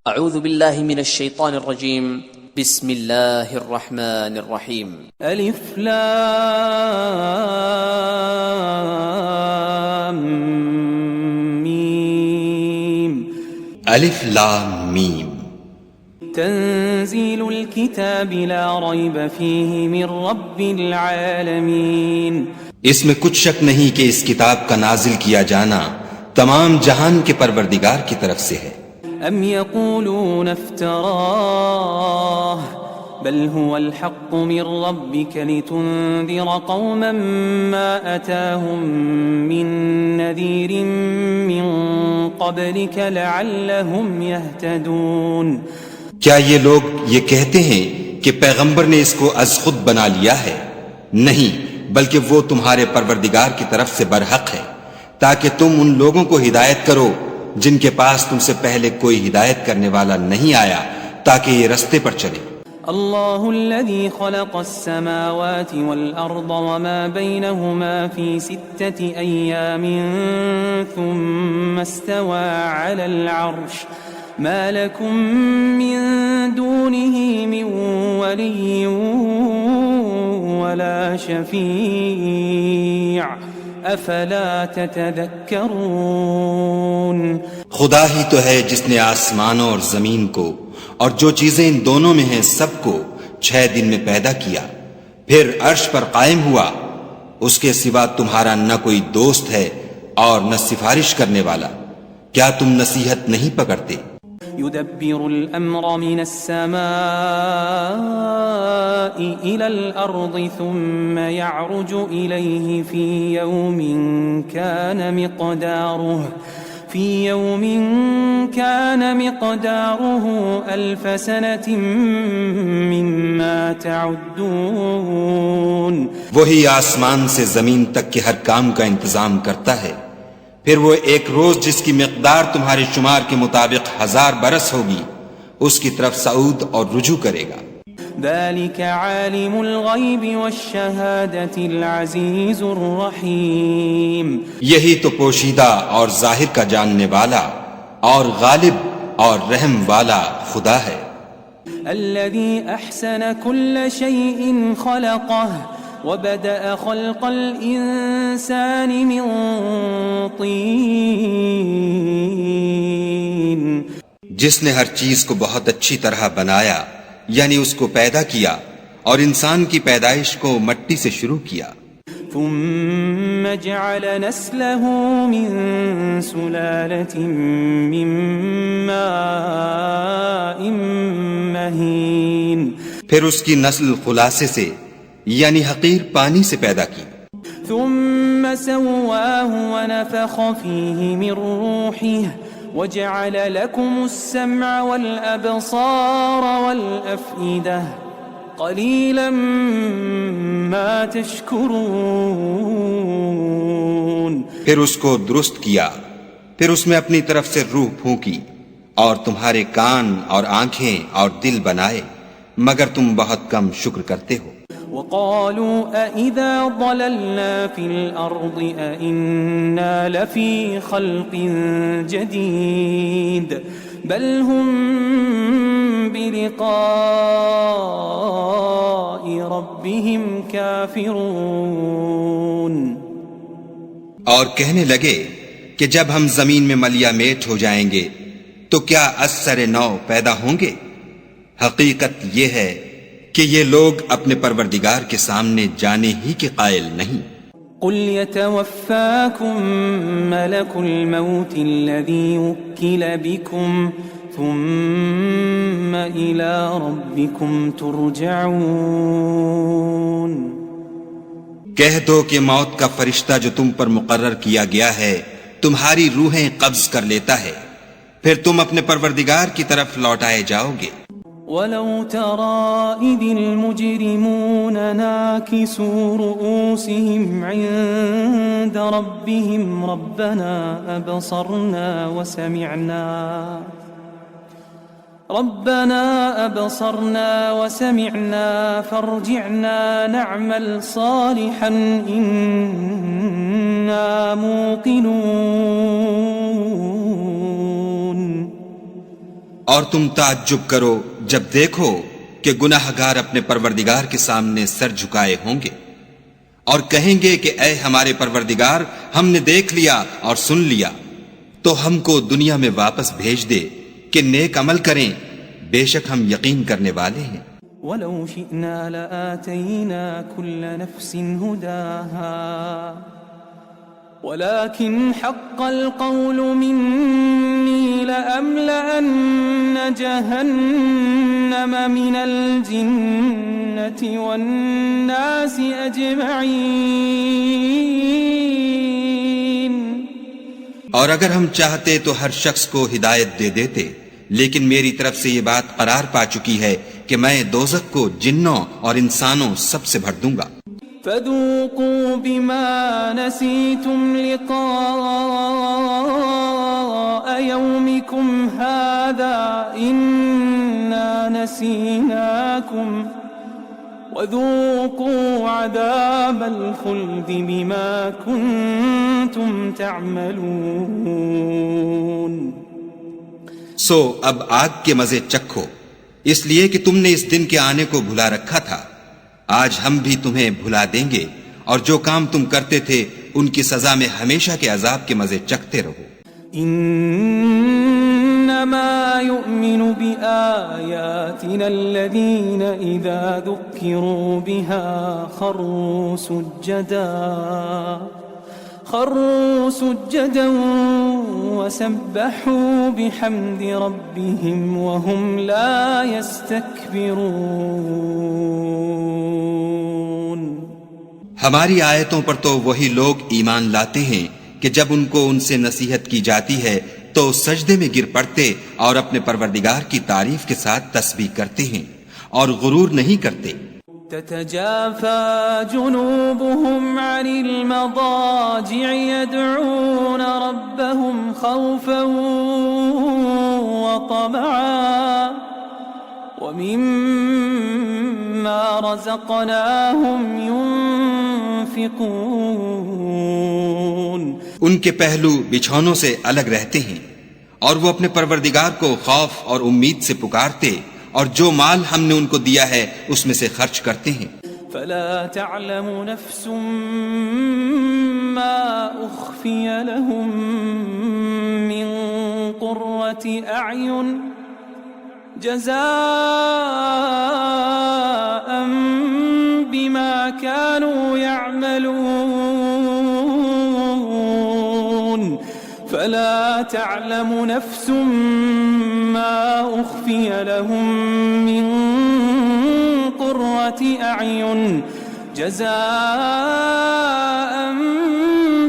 اعوذ باللہ من الشیطان الرجیم بسم اللہ الرحمن الرحیم الف لام میم الف لام میم تنزیل الكتاب لا ریب فیہ من رب العالمین، اس میں کچھ شک نہیں کہ اس کتاب کا نازل کیا جانا تمام جہان کے پروردگار کی طرف سے ہے۔ ام یقولون افتراہ بل هو الحق من ربك لتنذر قوما ما أتاهم من نذير من قبلك لعلهم يهتدون۔ کیا یہ لوگ یہ کہتے ہیں کہ پیغمبر نے اس کو از خود بنا لیا ہے؟ نہیں، بلکہ وہ تمہارے پروردگار کی طرف سے برحق ہے تاکہ تم ان لوگوں کو ہدایت کرو جن کے پاس تم سے پہلے کوئی ہدایت کرنے والا نہیں آیا، تاکہ یہ رستے پر چلے۔ اللہ الذي خلق السماوات والأرض وما بينهما في 6 أيام ثم استوى على العرش ما لكم من دونه من ولي ولا شفيع افلا تتذکرون۔ خدا ہی تو ہے جس نے آسمانوں اور زمین کو اور جو چیزیں ان دونوں میں ہیں سب کو 6 دن میں پیدا کیا، پھر عرش پر قائم ہوا، اس کے سوا تمہارا نہ کوئی دوست ہے اور نہ سفارش کرنے والا، کیا تم نصیحت نہیں پکڑتے؟ يدبر الأمر من السماء إلى الأرض ثم يعرج إليه في يوم كان مقداره 1000 سنة مما تعدون۔ وہی آسمان سے زمین تک کے ہر کام کا انتظام کرتا ہے، پھر وہ ایک روز جس کی مقدار تمہارے شمار کے مطابق 1000 برس ہوگی اس کی طرف صعود اور رجوع کرے گا۔ ذلك عالم الغیب والشہادة العزیز الرحیم، یہی تو پوشیدہ اور ظاہر کا جاننے والا اور غالب اور رحم والا خدا ہے۔ الذي احسن كل شيء خلقه وبدأ خلق الإنسان من طين، جس نے ہر چیز کو بہت اچھی طرح بنایا، یعنی اس کو پیدا کیا اور انسان کی پیدائش کو مٹی سے شروع کیا۔ ثم جعل نسله من سلالة من ماء مهين، پھر اس کی نسل خلاصے سے یعنی حقیر پانی سے پیدا کی۔ ثم سواه ونفخ فيه من روحه وجعل لكم السمع والأبصار والأفئدة قليلا ما تشكرون۔ پھر اس کو درست کیا، پھر اس میں اپنی طرف سے روح پھونکی اور تمہارے کان اور آنکھیں اور دل بنائے، مگر تم بہت کم شکر کرتے ہو۔ وقالوا أإذا ضللنا في الأرض أإنا لفي خلق جديد بل هم بلقاء ربهم كافرون۔ اور کہنے لگے کہ جب ہم زمین میں ملیا میٹ ہو جائیں گے تو کیا از سر نو پیدا ہوں گے؟ حقیقت یہ ہے کہ یہ لوگ اپنے پروردگار کے سامنے جانے ہی کے قائل نہیں۔ قل يتوفاكم ملك الموت الذي وكل بكم ثم إلى ربكم ترجعون۔ کہہ دو کہ موت کا فرشتہ جو تم پر مقرر کیا گیا ہے تمہاری روحیں قبض کر لیتا ہے، پھر تم اپنے پروردگار کی طرف لوٹائے جاؤ گے۔ وَلَوْ تَرَى إِذِ الْمُجْرِمُونَ نَاكِسُو رُؤُوسِهِمْ عِندَ رَبِّهِمْ رَبَّنَا أَبْصَرْنَا وَسَمِعْنَا فَارْجِعْنَا نَعْمَلْ صَالِحًا إِنَّا موقنون۔ اور تم تعجب کرو جب دیکھو کہ گناہگار اپنے پروردگار کے سامنے سر جھکائے ہوں گے اور کہیں گے کہ اے ہمارے پروردگار، ہم نے دیکھ لیا اور سن لیا، تو ہم کو دنیا میں واپس بھیج دے کہ نیک عمل کریں، بے شک ہم یقین کرنے والے ہیں۔ وَلَوْ شِئْنَا لَآتَيْنَا كُلَّ نَفْسٍ هُدَاهَا وَلَكِنْ حَقَّ الْقَوْلُ مِنِّي لَأَمْلَأَنَّ جَهَنَّمَ مِنَ الْجِنَّةِ وَالنَّاسِ أَجْمَعِينَ۔ اور اگر ہم چاہتے تو ہر شخص کو ہدایت دے دیتے، لیکن میری طرف سے یہ بات قرار پا چکی ہے کہ میں دوزخ کو جنوں اور انسانوں سب سے بھر دوں گا۔ فَذُوقُوا بِمَا نَسِيتُمْ لِقَاءَ يَوْمِكُمْ هَذَا إِنَّا نَسِينَاكُمْ وَذُوقُوا عَذَابَ الْخُلْدِ بِمَا كُنْتُمْ تَعْمَلُونَ۔ سو اب آگ کے مزے چکھو، اس لیے کہ تم نے اس دن کے آنے کو بھلا رکھا تھا۔ آج ہم بھی تمہیں بھلا دیں گے، اور جو کام تم کرتے تھے ان کی سزا میں ہمیشہ کے عذاب کے مزے چکھتے رہو۔ انما يؤمن بآياتنا الذين اذا ذكروا بها خروا سجدا وسبحوا بحمد ربهم وهم لا يستكبرون۔ ہماری آیتوں پر تو وہی لوگ ایمان لاتے ہیں کہ جب ان کو ان سے نصیحت کی جاتی ہے تو سجدے میں گر پڑتے اور اپنے پروردگار کی تعریف کے ساتھ تسبیح کرتے ہیں اور غرور نہیں کرتے۔ تتجافى جنوبهم عن المضاجع يدعون ربهم خوفا وطمعا ومما رزقناهم ينفقون۔ ان کے پہلو بچھونوں سے الگ رہتے ہیں اور وہ اپنے پروردگار کو خوف اور امید سے پکارتے اور جو مال ہم نے ان کو دیا ہے اس میں سے خرچ کرتے ہیں۔ فلا تعلم نفس ما اخفي لهم من قرة اعين جزاء بما كانوا يعملون۔ فلا تعلم نفس ما أخفي لهم من قرة أعين جزاء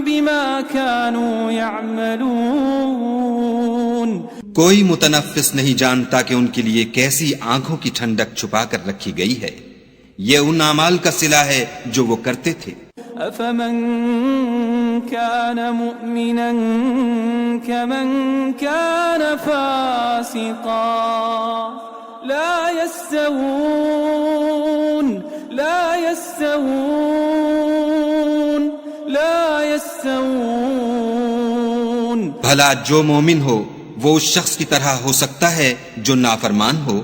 بما كانوا يعملون۔ کوئی متنفس نہیں جانتا کہ ان کے لیے کیسی آنکھوں کی ٹھنڈک چھپا کر رکھی گئی ہے، یہ ان اعمال کا صلہ ہے جو وہ کرتے تھے۔ أفمن كان مؤمنا كمن كان فاسقا لا يستوون لا يستوون لا يستوون۔ بھلا جو مومن ہو وہ اس شخص کی طرح ہو سکتا ہے جو نافرمان ہو؟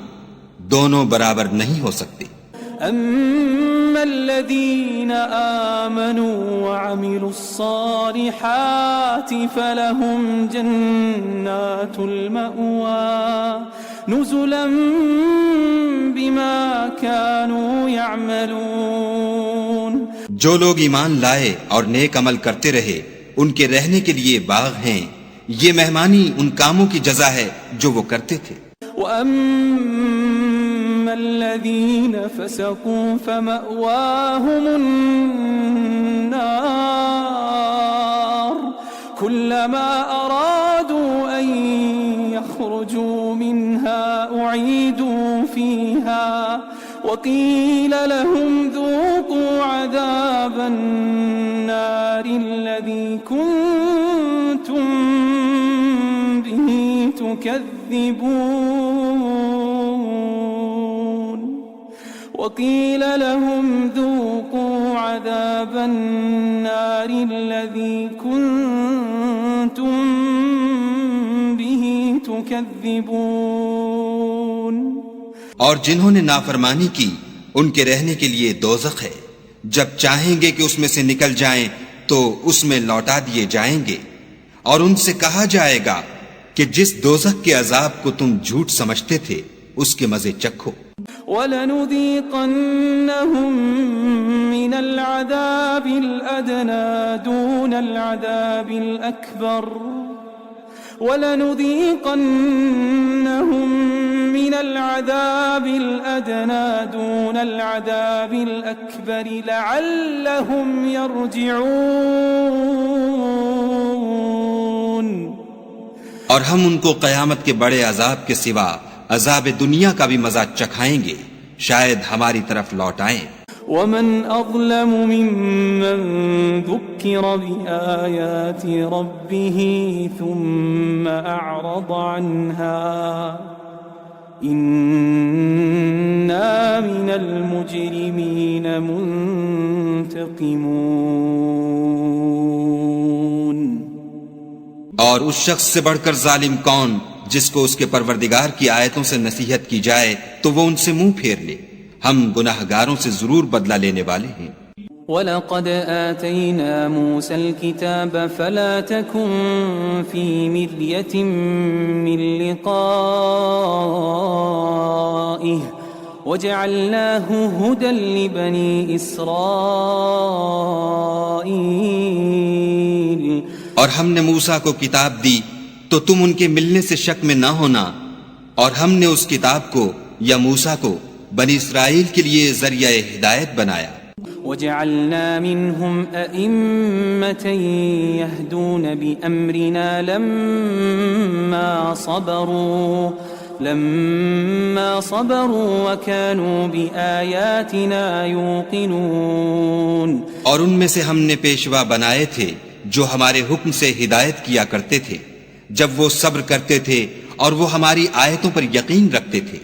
دونوں برابر نہیں ہو سکتے۔ أما الذين آمنوا وعملوا الصالحات فلهم جنات المأوى نزلا بما كانوا يعملون۔ جو لوگ ایمان لائے اور نیک عمل کرتے رہے ان کے رہنے کے لیے باغ ہیں، یہ مہمانی ان کاموں کی جزا ہے جو وہ کرتے تھے۔ وَأَمَّا الَّذِينَ فَسَقُوا فَمَأْوَاهُمُ النَّارُ كُلَّمَا أَرَادُوا أَن يَخْرُجُوا مِنْهَا أُعِيدُوا فِيهَا وَقِيلَ لَهُمْ ذُوقُوا عَذَابَ النَّارِ الَّذِي كُنتُمْ بِهِ تُكَذِّبُونَ وَقِيلَ لَهُمْ ذُوقُوا عَذَابَ النَّارِ الَّذِي كُنتُمْ بِهِ تُكَذِّبُونَ۔ اور جنہوں نے نافرمانی کی ان کے رہنے کے لیے دوزخ ہے، جب چاہیں گے کہ اس میں سے نکل جائیں تو اس میں لوٹا دیے جائیں گے، اور ان سے کہا جائے گا کہ جس دوزخ کے عذاب کو تم جھوٹ سمجھتے تھے اس کے مزے چکھو۔ وَلَنُذِيقَنَّهُم مِّنَ الْعَذَابِ الْأَدْنَىٰ دُونَ الْعَذَابِ الْأَكْبَرِ وَلَنُذِيقَنَّهُم مِّنَ الْعَذَابِ الْأَدْنَىٰ دُونَ الْعَذَابِ الْأَكْبَرِ لَعَلَّهُمْ يَرْجِعُونَ۔ اور ہم ان کو قیامت کے بڑے عذاب کے سوا عذاب دنیا کا بھی مزہ چکھائیں گے، شاید ہماری طرف لوٹ آئیں۔ وَمَنْ أَظْلَمُ مِمَّنْ ذُكِّرَ بِآيَاتِ رَبِّهِ ثُمَّ أَعْرَضَ عَنْهَا إِنَّا مِنَ الْمُجْرِمِينَ مُنْتَقِمُونَ۔ اور اس شخص سے بڑھ کر ظالم کون جس کو اس کے پروردگار کی آیتوں سے نصیحت کی جائے تو وہ ان سے منہ پھیر لے، ہم گناہگاروں سے ضرور بدلہ لینے والے ہیں۔ وَلَقَدْ آتَيْنَا مُوسَى الْكِتَابَ فَلَا تَكُنْ فِي مِرْيَةٍ مِّن لِقَائِهِ وَجَعَلْنَاهُ هُدًى لِبَنِي إِسْرَائِيلَ۔ اور ہم نے موسیٰ کو کتاب دی تو تم ان کے ملنے سے شک میں نہ ہونا، اور ہم نے اس کتاب کو یا موسیٰ کو بنی اسرائیل کے لیے ذریعہ ہدایت بنایا۔ وَجَعَلْنَا مِنْهُمْ أَئِمَّةً يَهْدُونَ بِأَمْرِنَا لَمَّا صَبَرُوا وَكَانُوا بِآيَاتِنَا يُوقِنُونَ۔ اور ان میں سے ہم نے پیشوا بنائے تھے جو ہمارے حکم سے ہدایت کیا کرتے تھے جب وہ صبر کرتے تھے اور وہ ہماری آیتوں پر یقین رکھتے تھے۔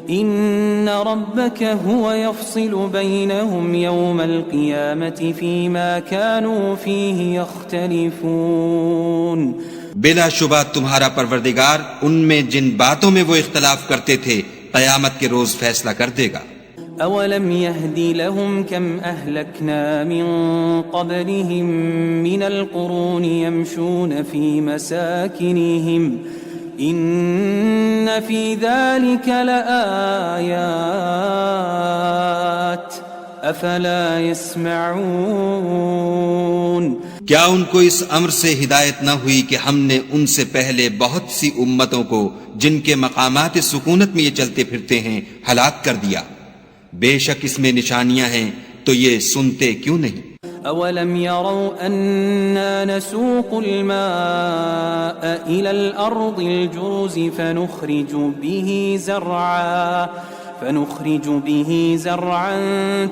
إن ربك هو يفصل بينهم يوم القيامة فيما كانوا فيه يختلفون۔ بلا شبہ تمہارا پروردگار ان میں جن باتوں میں وہ اختلاف کرتے تھے قیامت کے روز فیصلہ کر دے گا۔ أولم يهد لهم كم أهلكنا من قبلهم من القرون يمشون في مساكنهم إن في ذلك لآيات أفلا يسمعون۔ کیا ان کو اس امر سے ہدایت نہ ہوئی کہ ہم نے ان سے پہلے بہت سی امتوں کو جن کے مقامات سکونت میں یہ چلتے پھرتے ہیں ہلاک کر دیا؟ بے شک اس میں نشانیاں ہیں تو یہ سنتے کیوں نہیں؟ أولم يروا أنا نسوق الماء إلى الأرض الجرز فنخرج به زرعا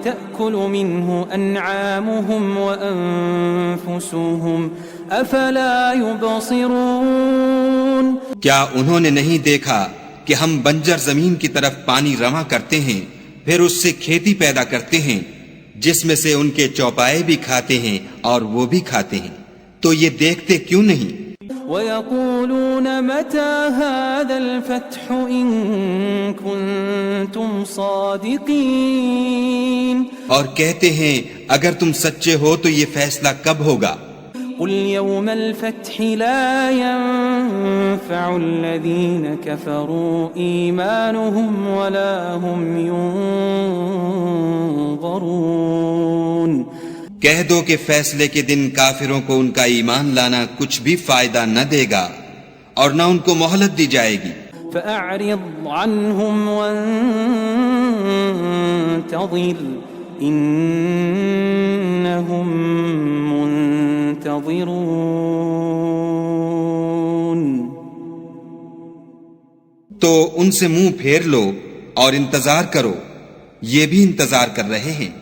تأكل منه أنعامهم وأنفسهم أفلا يبصرون۔ کیا انہوں نے نہیں دیکھا کہ ہم بنجر زمین کی طرف پانی رواں کرتے ہیں، پھر اس سے کھیتی پیدا کرتے ہیں جس میں سے ان کے چوپائے بھی کھاتے ہیں اور وہ بھی کھاتے ہیں، تو یہ دیکھتے کیوں نہیں؟ وَيَقُولُونَ مَتَى هَذَا الْفَتْحُ إِن كُنتُمْ صَادِقِينَ۔ اور کہتے ہیں اگر تم سچے ہو تو یہ فیصلہ کب ہوگا؟ قُلْ يَوْمَ الْفَتْحِ لَا يَنفَعُ الَّذِينَ كَفَرُوا إِيمَانُهُمْ وَلَا هُمْ يُنظَرُونَ۔ کہہ دو کہ فیصلے کے دن کافروں کو ان کا ایمان لانا کچھ بھی فائدہ نہ دے گا اور نہ ان کو مہلت دی جائے گی۔ فَأَعْرِضْ عَنْهُمْ وَانتَظِرْ إِنَّهُمْ منتظرون۔ تو ان سے منہ پھیر لو اور انتظار کرو، یہ بھی انتظار کر رہے ہیں۔